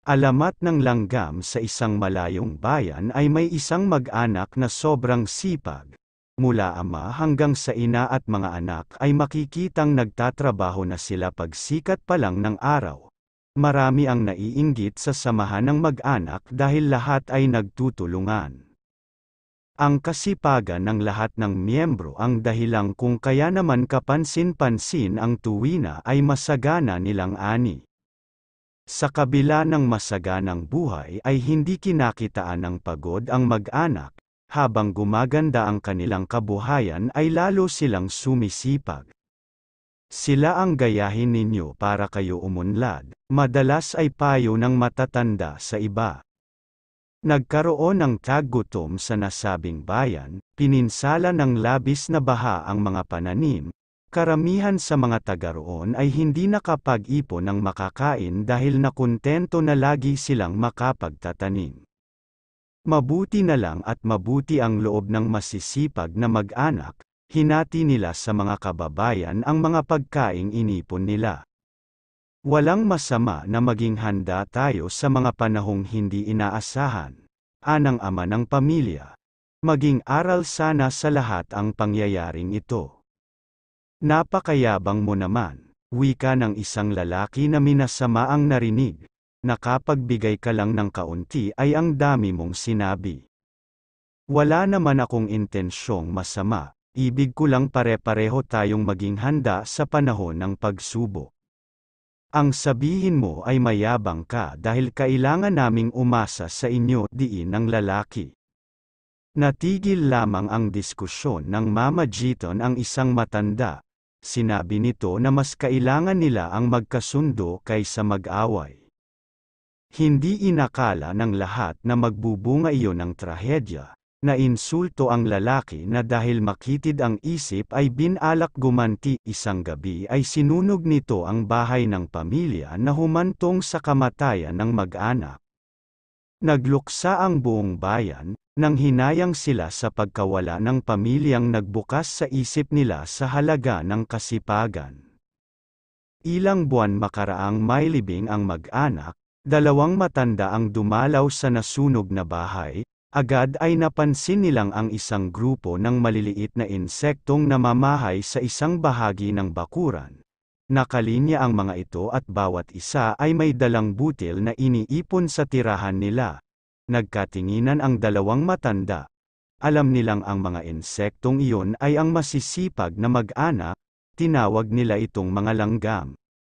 Alamat ng langgam sa isang malayong bayan ay may isang mag-anak na sobrang sipag. Mula ama hanggang sa ina at mga anak ay makikitang nagtatrabaho na sila pagsikat pa lang ng araw. Marami ang naiinggit sa samahan ng mag-anak dahil lahat ay nagtutulungan. Ang kasipagan ng lahat ng miyembro ang dahilan kung kaya naman kapansin-pansin ang tuwina ay masagana nilang ani. Sa kabila ng masaganang buhay ay hindi kinakitaan ng pagod ang mag-anak, habang gumaganda ang kanilang kabuhayan ay lalo silang sumisipag. Sila ang gayahin ninyo para kayo umunlad, madalas ay payo ng matatanda sa iba. Nagkaroon ng taggutom sa nasabing bayan, pininsala ng labis na baha ang mga pananim. Karamihan sa mga taga roon ay hindi nakapag-ipon ng makakain dahil nakuntento na lagi silang makapagtatanim. Mabuti na lang at mabuti ang loob ng masisipag na mag-anak, hinati nila sa mga kababayan ang mga pagkaing inipon nila. Walang masama na maging handa tayo sa mga panahong hindi inaasahan. Anang ama ng pamilya. Maging aral sana sa lahat ang pangyayaring ito. Napakayabang mo naman, wika ng isang lalaki na minasama ang narinig. Nakapagbigay ka lang ng kaunti ay ang dami mong sinabi. Wala naman akong intensyong masama, ibig ko lang pare-pareho tayong maging handa sa panahon ng pagsubok. Ang sabihin mo ay mayabang ka dahil kailangan naming umasa sa inyo, diin ng lalaki. Natigil lamang ang diskusyon ng Mama Giton ang isang matanda. Sinabi nito na mas kailangan nila ang magkasundo kaysa mag-away. Hindi inakala ng lahat na magbubunga iyon ng trahedya. Nainsulto ang lalaki na dahil makitid ang isip ay binalak gumanti. Isang gabi ay sinunog nito ang bahay ng pamilya na humantong sa kamatayan ng mag-anak. Nagluksa ang buong bayan, nang hinayang sila sa pagkawala ng pamilyang nagbukas sa isip nila sa halaga ng kasipagan. Ilang buwan makaraang mailibing ang mag-anak, dalawang matanda ang dumalaw sa nasunog na bahay, agad ay napansin nilang ang isang grupo ng maliliit na insektong namamahay sa isang bahagi ng bakuran. Nakalinya ang mga ito at bawat isa ay may dalang butil na iniipon sa tirahan nila. Nagkatinginan ang dalawang matanda. Alam nilang ang mga insektong iyon ay ang masisipag na mag-anak, tinawag nila itong mga langgam.